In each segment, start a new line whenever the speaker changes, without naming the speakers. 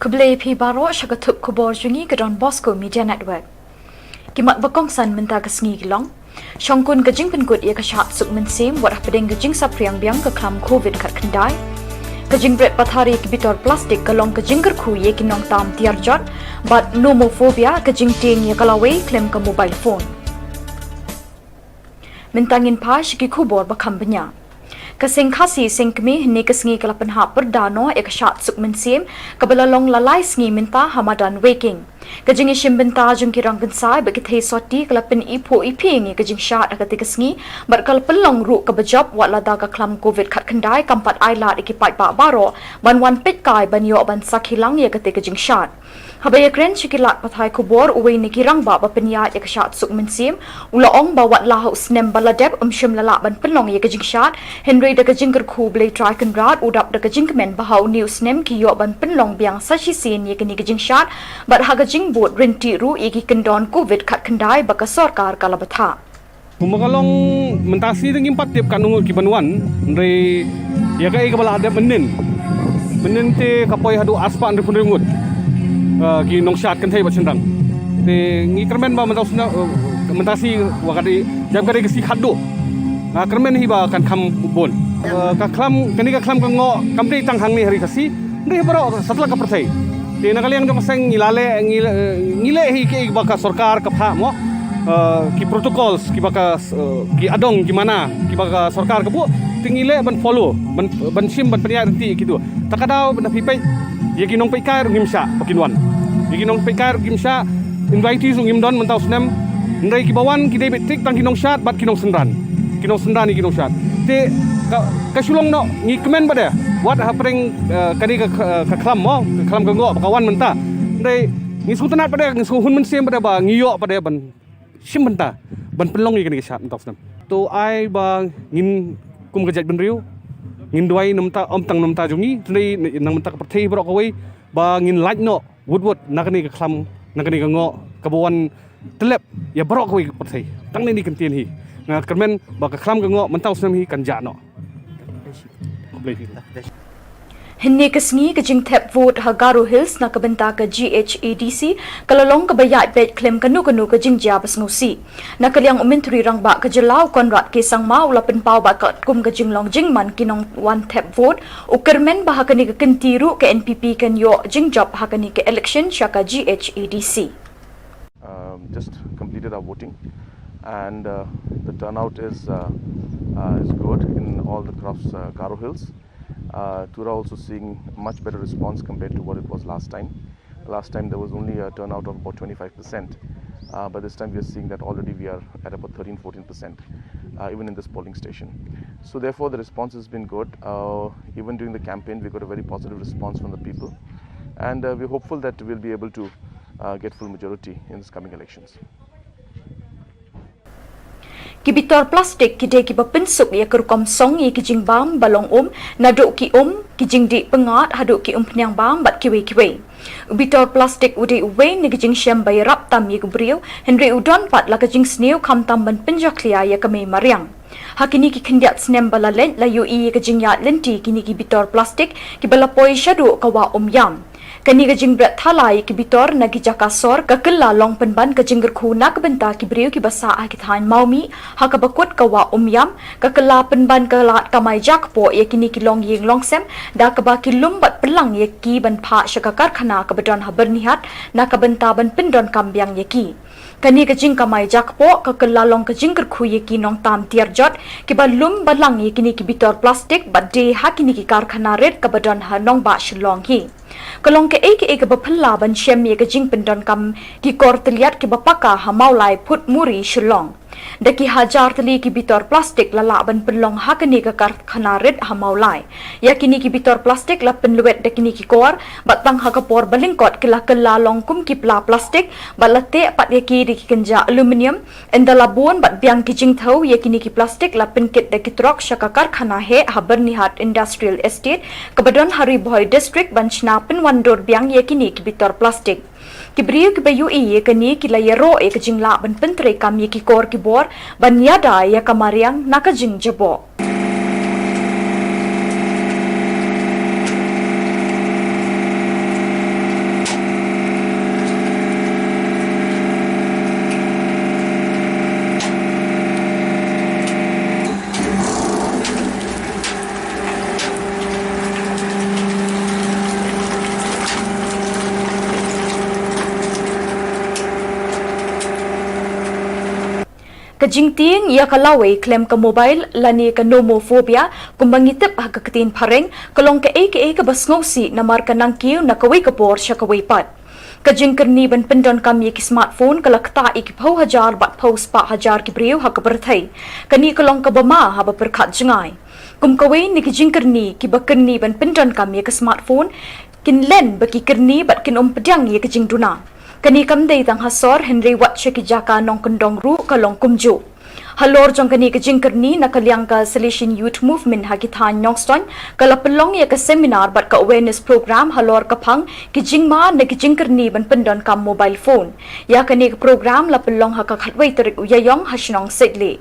Keblai pi baro syakatup khubor jungi ke Don Bosco Media Network. Kimat bakongsan menta ke sengi Shillong. Syongkun ke jing penkut ia ke syak suk mensim wat pedeng ke jing sapriang biang ke klam COVID kat kendai. Ke jing bret pathari ke bitor plastik ke long ke jing kerku ye kinong tam tiar jot. But nomophobia ke jing ting ye kalawai klaim ke mobile phone. Mentangin pa syaki khubor bakam benya. Kasing khasi sing kemi ni kesengi kelapan hap perdano ek syak suk mensim kebelalong lalai sengi minta hamadan waking. Kajing isim benta jung kirang gensai bagi thei soti kelapan ipo iping kajing syak akati kesengi berkal pelong ru kebejap wat lada ka klam covid kat kendai kampat ailat ikipai pak baro ban wan pit kai ban yo ban sakhilang ye kati kajing syak. Habaya kren sikilat pathai khubor uwei ni kirang ba peniat ye syak suk mensim ulaong bawat lahu snem baladep shim lala ban pelong ye kajing syak Henry da kajing kerku blai try kenrat udap da kajing kemen bahau news nem ki yo ban pelong biang sashi sin ye kini kajing syak bar ha kajing bot rinti ru ye ki kendon covid kat kendai baka sarkar kalabatha
Kumakalong mentasi dengan empat tiap kanung kibanuan dari ya kai kepala ada menen te kapoi hadu aspan di punringut ki nong syat kan thai ba chendang te ngi kermen ba mentasi wakati jam kari kesi khadu kermen hi ba kan kham bon ka khlam kani ka khlam ka ngo kamri tang hang ni hari kasi ndai baro satla ka perthai te nakali yang jong seng ngile hi ke ba ka sarkar ka pha mo ki protocols ki baka ki adong gimana ki baka sarkar ka bu tingile ban follow ban sim ban pria nanti gitu takadau ban pipai ye ki nong pekar ngimsha pakinwan ye ki nong pekar ngimsha invite sung ngimdon mentau snem ndai ki bawan ki debit tik tang ki nong shat bat ki nong sendan ni ki nong shat te ka Shillong no ngi kemen bade wat ha preng kani ka klam mo klam ka ngo kawan menta ndai ngi sutanat bade ngi hun men sem bade ba ngi yo bade ban sim menta ban pelong ni kani shat mentau snem to ai ba ngin kum gajat ben riu ngin duai namta tang namta jungi ndai nang menta ka perthei bro ka wei ba ngin laj no wood nakani ka klam nakani ka ngo ka bawan telep ya bro ka wei perthei tang ni kan tien hi nga kermen ba ka klam ka ngo mentau snem hi kan ja no
Henni kesengi kajing tap vote Hagaru Hills na kabenta ka GHADC kalalong kabayat bet klaim kanu kajing jabas ngusi na kaliang uminturi rang ba ka Jylla konrat ke sang mau lapen pau ba ka kum kajing long jing man kinong one tap vote ukermen ba hakani ka kentiru ke NPP kan yo jing job hakani ke election syaka GHADC
just completed our voting and the turnout is good in all the crops Garo Hills. Tura also seeing much better response compared to what it was last time. Last time there was only a turnout of about 25%, but this time we are seeing that already we are at about 13-14% even in this polling station. So therefore the response has been good. Even during the campaign we got a very positive response from the people, and we're hopeful that we'll be able to get full majority in this coming elections.
Kibitor plastik kide ki bapensuk ya kerukom song ye kijing bam balong naduk ki kijing di pengat haduk ki penyang bam bat kiwe ubitor plastik ude uwe ni kijing syam bay rap tam ye kubriu Henry udon pat la kijing sneu kam tam ban penjaklia ya kame mariang hakini ki khendiat snem balalen la yu ye kijing ya lenti kini ki bitor plastik ki balapoi shadu kawa yam kani kajing bret thalai ki bitor na ki jakasor ka kella long penban ka jingger khuna ka benta ki briu ki basa a ki thain maumi ha ka bakut ka wa yam ka kella penban ka lat ka mai jak po ye kini ki long yeng long sem da ka ba ki lum bat pelang ye ki ban pha shaka karkhana ka badon ha bernihat na ka benta ban pendon kambyang ye ki kani kajing kamai jakpo ka kelalong kajing kerkhu ye ki nong tam tiar jot ki ba lum balang ye kini ki bitor plastik ba de ha kini ki karkhana red ka badon ha nong ba Shillong hi kalong ke ek ba phalla ban shem ye kajing pendon kam ki kor tliat ki ba paka ha maulai phut muri Shillong daki hajar tali ki bitor plastik lala ban penlong ha kini ka karkhana red ha maulai ya kini ki bitor plastik la penluet dakini ki kor batang ha ka por balingkot ki la kelalong kum ki pla plastik balate pat ye ki ki kenja aluminium endala bon bat biang ki jing thau ye kini ki plastik la penkit de ki trok shaka karkhana he ha bernihat industrial estate kabadon hari boy district banchna pen wandor biang ye kini ki bitor plastik kibriu ki bayu ye kani ki la yero e ka jingla ban pentre kam ye ki kor ki bor ban yada ya kamariang naka jing jabo Kajing tiang ia kalawai klaim ke mobile lani ke nomophobia kumbangitip haga ketin pareng kalong ke basngosi namar ke nangkiu na kawai khubor sya kawai pat. Kajing kerni ban pendon kami ki smartphone kalakta iki pau hajar bat pau spa hajar ki briu haga berthai. Kani kalong ke bama haba perkat jengai. Kum kawai ni kajing kerni ki bakerni ban pendon kami ke smartphone kin len baki kerni bat kin pedang ye kajing duna. Kani kamdei tang hasor Henry Wat Shekijaka nong kendong ru kalong kumju. Halor jong kani kajing kerni na kaliang ka Salesian Youth Movement hakithan Yongston kala pelong ya ka seminar bat ka awareness program halor kapang kijing ma na kijing kerni ban pendon kam mobile phone. Ya kani ka program la pelong haka khatwai terik uyayong hasnong sedli.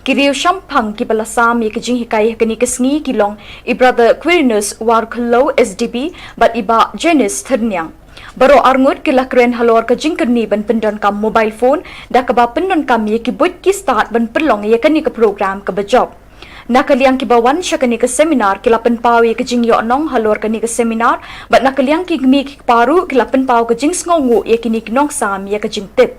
Kiriu shampang ki balasam ya kajing hikai kani kesngi kilong I brother Quirinus war kelo SDB bat iba Janice Ternyang. Baro arngut kila keren halor ka jingkerni ban pendon kam mobile phone da ka ba pendon kam ye ki but ki start ban pelong ye kani ka program ka bajob. Nakaliang ki bawan sya kani ka seminar kila penpau ye ka jing yo nong halor kani ka seminar bat nakaliang ki gmi ki paru kila penpau ka jing sngongu ye kini knong sam ye ka jing tip.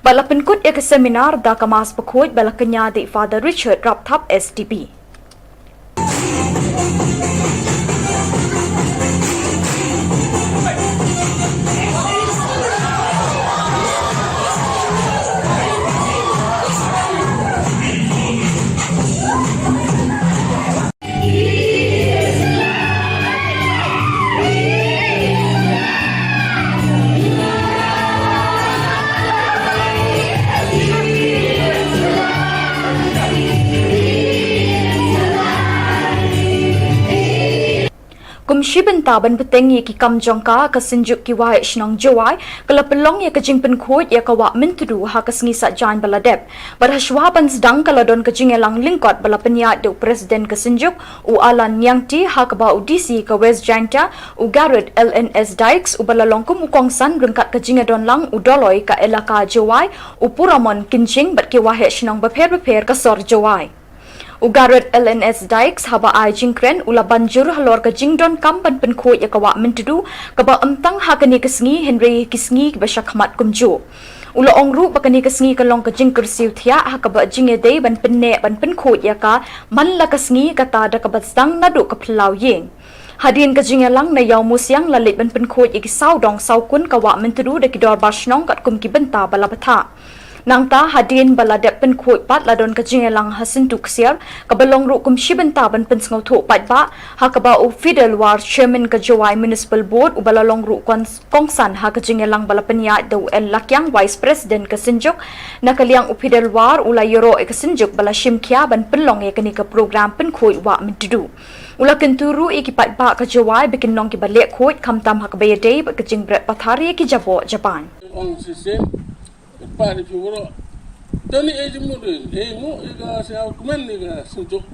Bala penkut ye ka seminar da ka mas pakut bala kenya di Father Richard Rapthap STP. Kumshi benta ban peteng ye ki kam jongka ka sinjuk ki wahai shnong jawai kala pelong ye ka jing pen khot ye ka wa min tudu ha ka sngi sa jan baladep bar hashwa ban sedang kala don ka jing elang lingkot bala penya do president ka sinjuk u alan nyangti ha ka ba udisi ka west janta u garut LNS dikes u bala longkum u kongsan rengkat ka jing don lang u doloi ka elaka jawai u puramon kinching bat ki wahai shnong beper ka sor jawai. Ugarut LNS dikes haba ai jingkren ula banjur halor ka jingdon kampan penko ya kawa mentudu kaba emtang hakani kesngi Henry kisngi basya khamat kumju. Ula ongru bakani kesngi kalong ka jingker siu thia hakaba jinge dei ban penne ban penko ya ka man la kesngi kata da ka bastang nadu ka phlau yeng. Hadin ka jingelang na yaw musyang lalit ban penko ya ki saw dong saw kun kawa mentudu da ki dor basnong kat kum ki benta balapatha. Nangta hadin baladep pen khoi pat ladon ka jingelang hasin tuksiar kabalong ru kum shibenta ban pen sngo tho pat ba hakaba u fidel war chairman ka jawai municipal board u balalong ru kongsan ha ka jingelang balapanya do el lakyang vice president ka sinjuk nakaliang u fidel war ula yoro e ka sinjuk bala shimkhya ban penlong e kani ka program pen khoi wa mintudu ula kenturu ikipat ba ka jawai bikin nong ki balek khoi khamtam hakaba yedei ba ka jingbre pathari ki jabo japan
Pari fiworo tani eji mudin mo ega sa kumen ega sunjuk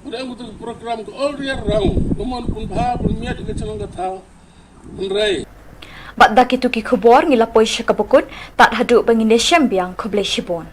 udah ngutu program ko all year round kumon pun bha pun miat ega chalanga tha unrai
Bat da kitu ki khubor ngila poisha kabukut tat hadu bangine syambiang khoble shibon.